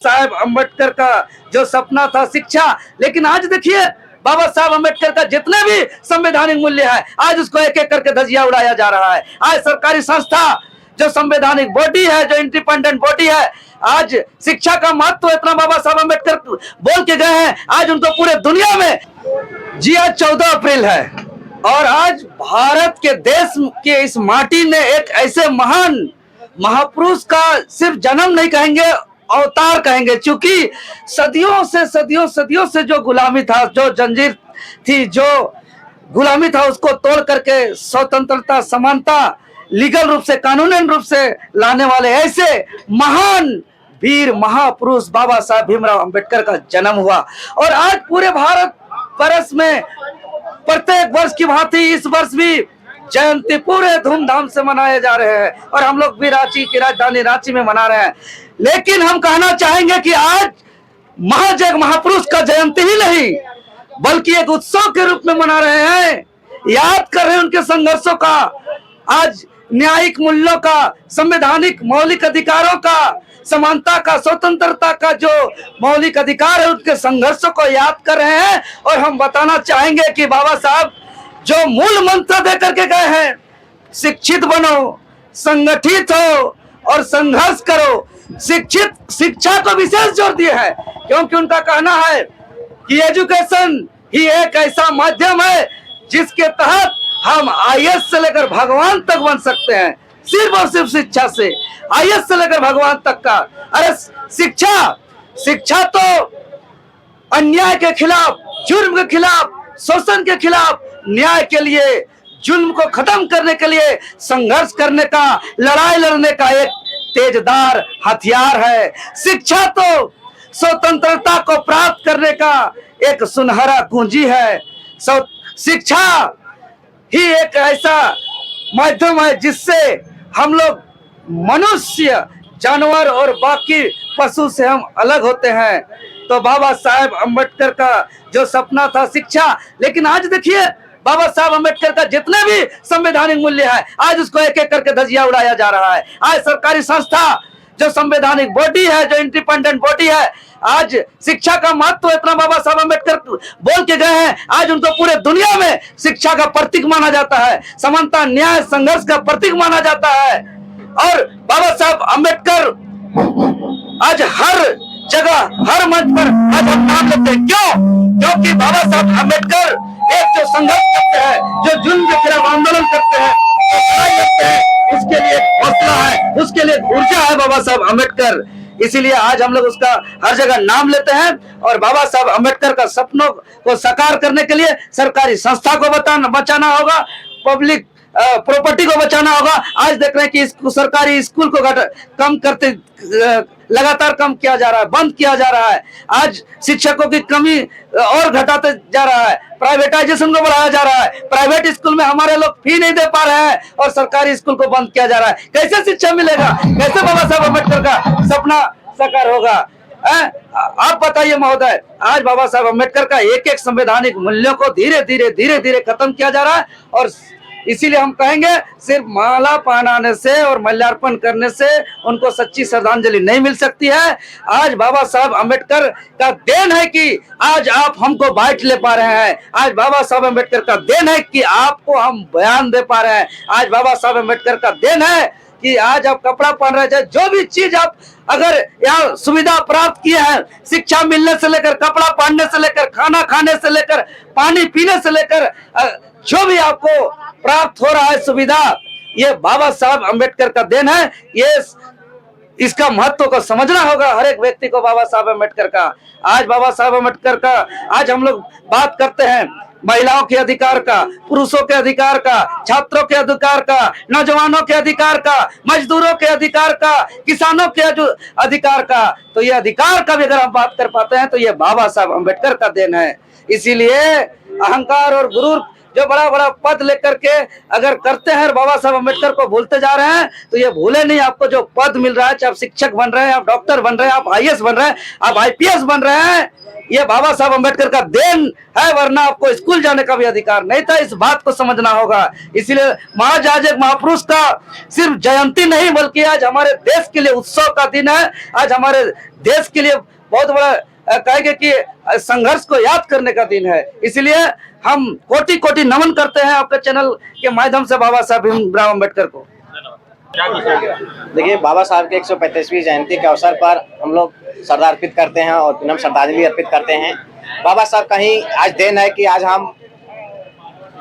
साहब अम्बेडकर का जो सपना था शिक्षा, लेकिन आज देखिए बाबा साहब अम्बेडकर का जितने भी संवैधानिक मूल्य है आज उसको एक एक करके धजिया उड़ाया जा रहा है। आज सरकारी संस्था जो संवैधानिक बॉडी है, जो इंडिपेंडेंट बॉडी है, आज शिक्षा का महत्व इतना बाबा साहब अम्बेडकर बोल के गए हैं, आज उनको पूरे दुनिया में जी आज 14 अप्रैल है और आज भारत के देश के इस माटी ने एक ऐसे महान महापुरुष का सिर्फ जन्म नहीं कहेंगे, अवतार कहेंगे, क्योंकि सदियों से जो गुलामी था, जो जंजीर थी, जो गुलामी था, उसको तोड़ करके स्वतंत्रता, समानता, लीगल रूप से, कानूनी रूप से लाने वाले ऐसे महान वीर महापुरुष बाबा साहब भीमराव अंबेडकर का जन्म हुआ। और आज पूरे भारत वर्ष में प्रत्येक वर्ष की भांति इस वर्ष भी जयंती पूरे धूमधाम से मनाए जा रहे हैं और हम लोग भी रांची की राजधानी रांची में मना रहे हैं। लेकिन हम कहना चाहेंगे कि आज महज एक महापुरुष का जयंती ही नहीं बल्कि एक उत्सव के रूप में मना रहे हैं, याद कर रहे हैं उनके संघर्षों का, आज न्यायिक मूल्यों का, संवैधानिक मौलिक अधिकारों का, समानता का, स्वतंत्रता का जो मौलिक अधिकार है उनके संघर्षों को याद कर रहे हैं। और हम बताना चाहेंगे कि बाबा साहब जो मूल मंत्र दे करके गए हैं, शिक्षित बनो, संगठित हो और संघर्ष करो, शिक्षा को विशेष जोर दिया है, क्योंकि उनका कहना है कि एजुकेशन ही एक ऐसा माध्यम है जिसके तहत हम आईएएस से लेकर भगवान तक बन सकते हैं, सिर्फ और सिर्फ शिक्षा से, आईएएस से लेकर भगवान तक का। अरे शिक्षा तो अन्याय के खिलाफ, जुर्म के खिलाफ, शोषण के खिलाफ, न्याय के लिए, जुल्म को खत्म करने के लिए संघर्ष करने का, लड़ाई लड़ने का एक तेजदार हथियार है। शिक्षा तो स्वतंत्रता को प्राप्त करने का एक सुनहरा कुंजी है। शिक्षा ही एक ऐसा माध्यम है जिससे हम लोग मनुष्य, जानवर और बाकी पशु से हम अलग होते हैं। तो बाबा साहब अम्बेडकर का जो सपना था शिक्षा, लेकिन आज देखिए बाबा साहब अम्बेडकर का जितने भी संवैधानिक मूल्य है आज उसको एक एक करके धजिया उड़ाया जा रहा है। आज सरकारी संस्था जो संवैधानिक बॉडी है, जो इंडिपेंडेंट बॉडी है, आज शिक्षा का महत्व इतना बाबा साहब अम्बेडकर बोल के गए हैं, आज उनको पूरे दुनिया में शिक्षा का प्रतीक माना जाता है, समानता, न्याय, संघर्ष का प्रतीक माना जाता है। और बाबा साहब अम्बेडकर आज हर जगह, हर मंच पर आज हम नाम लेते हैं। क्यों? क्योंकि बाबा साहब अम्बेडकर एक जो संघर्ष करते हैं, जो जुल्म के खिलाफ आंदोलन करते हैं, लड़ाई करते हैं, उसके लिए हौसला है, उसके लिए ऊर्जा है बाबा साहब अम्बेडकर। इसीलिए आज हम लोग उसका हर जगह नाम लेते हैं। और बाबा साहब अम्बेडकर का सपनों को साकार करने के लिए सरकारी संस्था को बचाना होगा, पब्लिक प्रॉपर्टी को बचाना होगा। आज देख रहे हैं कि सरकारी स्कूल को कम करते, लगातार कम किया जा रहा है, बंद किया जा रहा है। आज शिक्षकों की कमी और घटाते जा रहा है, प्राइवेटाइजेशन को बढ़ाया जा रहा है, प्राइवेट स्कूल में हमारे लोग फी नहीं दे पा रहे हैं और सरकारी स्कूल को बंद किया जा रहा है। कैसे शिक्षा मिलेगा? कैसे बाबा साहब अम्बेडकर का सपना साकार होगा? आप बताइए महोदय। आज बाबा साहब अम्बेडकर का एक एक संवैधानिक मूल्यों को धीरे धीरे खत्म किया जा रहा है और इसीलिए हम कहेंगे सिर्फ माला पहनाने से और माल्यार्पण करने से उनको सच्ची श्रद्धांजलि नहीं मिल सकती है। आज बाबा साहब अम्बेडकर का देन है कि आज आप हमको बाइट ले पा रहे हैं। आज बाबा साहब अम्बेडकर का देन है कि आपको हम बयान दे पा रहे हैं। आज बाबा साहब अम्बेडकर का देन है कि आज आप कपड़ा पहन रहे हैं, जो भी चीज आप अगर यहाँ सुविधा प्राप्त किए हैं, शिक्षा मिलने से लेकर, कपड़ा पहनने से लेकर, खाना खाने से लेकर, पानी पीने से लेकर, जो भी आपको प्राप्त हो रहा है सुविधा, ये बाबा साहब अम्बेडकर का देन है। ये इसका महत्व को समझना होगा हर एक व्यक्ति को बाबा साहब अम्बेडकर का। आज बाबा साहब अम्बेडकर का आज हम लोग बात करते हैं महिलाओं के अधिकार का, पुरुषों के अधिकार का, छात्रों के अधिकार का, नौजवानों के अधिकार का, मजदूरों के अधिकार का, किसानों के अधिकार का। तो ये अधिकार का भी अगर हम बात कर पाते हैं तो ये बाबा साहब अम्बेडकर का देन है। इसीलिए अहंकार और गुरूर जो बड़ा बड़ा पद लेकर के अगर करते हैं बाबा साहब अम्बेडकर को भूलते जा रहे हैं, तो ये भूले नहीं, आपको जो पद मिल रहा है, चाहे आप शिक्षक बन रहे हैं, आप डॉक्टर बन रहे हैं, आप आईएएस बन रहे हैं, आप आईपीएस बन रहे हैं, ये बाबा साहब अम्बेडकर का देन है, वरना आपको स्कूल जाने का भी अधिकार नहीं था। इस बात को समझना होगा। इसीलिए आज एक महापुरुष का सिर्फ जयंती नहीं, बल्कि आज हमारे देश के लिए उत्सव का दिन है। आज हमारे देश के लिए बहुत बड़ा कहेंगे कि संघर्ष को याद करने का दिन है। इसलिए हम कोटि कोटि नमन करते हैं आपके चैनल के माध्यम से बाबा साहब भीमराव अम्बेडकर को। देखिए, बाबा साहब के 135वीं जयंती के अवसर पर हम लोग श्रद्धा अर्पित करते हैं और विनम्र श्रद्धांजलि अर्पित करते हैं। बाबा साहब का ही आज देन है कि आज हम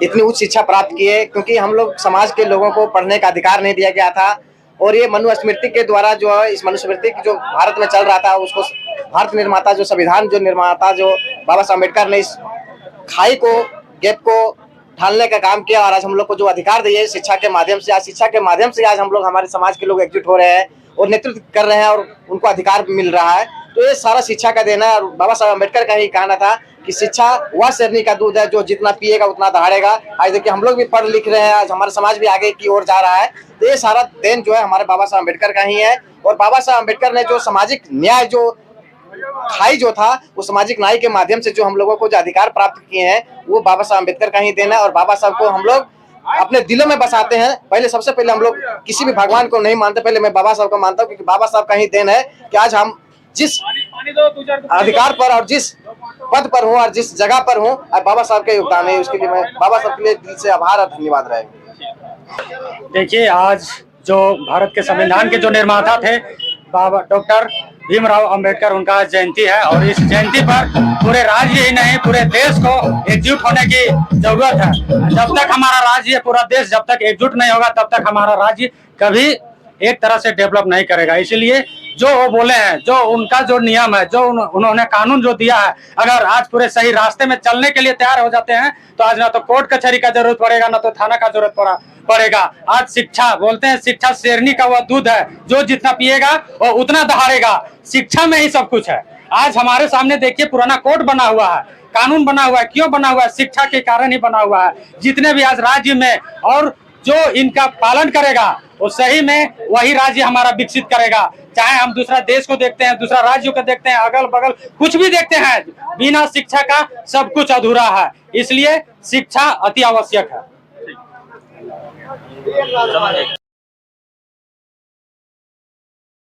इतनी उच्च शिक्षा प्राप्त किए, क्योंकि हम लोग समाज के लोगों को पढ़ने का अधिकार नहीं दिया गया था। और ये मनुस्मृति के द्वारा जो है, इस मनुस्मृति की जो भारत में चल रहा था, उसको भारत निर्माता जो संविधान जो निर्माता जो बाबा साहब अम्बेडकर ने इस खाई को, गैप को ढालने का काम किया। और आज हम लोग को जो अधिकार दिए शिक्षा के माध्यम से, आज शिक्षा के माध्यम से आज हम लोग, हमारे समाज के लोग एकजुट हो रहे हैं और नेतृत्व कर रहे हैं और उनको अधिकार मिल रहा है। तो ये सारा शिक्षा का देना है। और बाबा साहब अम्बेडकर का ही कहना था कि शिक्षा वह शेरनी का दूध है जो जितना पिएगा उतना दहाड़ेगा। आज देखिए, हम लोग भी पढ़ लिख रहे हैं, आज हमारा समाज भी आगे की ओर जा रहा है। तो ये सारा देन जो है हमारे बाबा साहब अम्बेडकर का ही है। और बाबा साहब अम्बेडकर ने जो सामाजिक न्याय जो खाई जो था, वो सामाजिक न्याय के माध्यम से जो हम लोगों को जो अधिकार प्राप्त किए हैं, वो बाबा साहब अम्बेडकर का ही देना है। और बाबा साहब को हम लोग अपने दिलों में बसाते हैं। पहले, सबसे पहले हम लोग किसी भी भगवान को नहीं मानते, पहले मैं बाबा साहब को मानता हूँ, क्योंकि बाबा साहब का ही देन है कि आज हम जिस अधिकार पर और जिस पद पर हूँ और जिस जगह पर हूँ, बाबा साहब का योगदान है। उसके लिए मैं बाबा साहब के लिए दिल से आभार और धन्यवाद रहेगा। देखिए, आज जो भारत के संविधान के जो निर्माता थे बाबा डॉक्टर भीमराव अंबेडकर, उनका जयंती है। और इस जयंती पर पूरे राज्य ही नहीं, पूरे देश को एकजुट होने की जरूरत है। जब तक हमारा राज्य, पूरा देश जब तक एकजुट नहीं होगा, तब तक हमारा राज्य कभी एक तरह से डेवलप नहीं करेगा। इसलिए जो वो बोले हैं, जो उनका जो नियम है, जो उन्होंने कानून जो दिया है, अगर आज पूरे सही रास्ते में चलने के लिए तैयार हो जाते हैं, तो आज ना तो कोर्ट कचहरी का जरूरत पड़ेगा, ना तो थाना का जरूरत पड़ेगा। आज शिक्षा, बोलते हैं शिक्षा शेरनी का वह दूध है जो जितना पिएगा और उतना दहाड़ेगा। शिक्षा में ही सब कुछ है। आज हमारे सामने देखिए, पुराना कोर्ट बना हुआ है, कानून बना हुआ है। क्यों बना हुआ है? शिक्षा के कारण ही बना हुआ है। जितने भी आज राज्य में, और जो इनका पालन करेगा वो सही में वही राज्य हमारा विकसित करेगा। चाहे हम दूसरा देश को देखते हैं, दूसरा राज्य को देखते हैं, अगल बगल कुछ भी देखते हैं, बिना शिक्षा का सब कुछ अधूरा है। इसलिए शिक्षा अति आवश्यक है।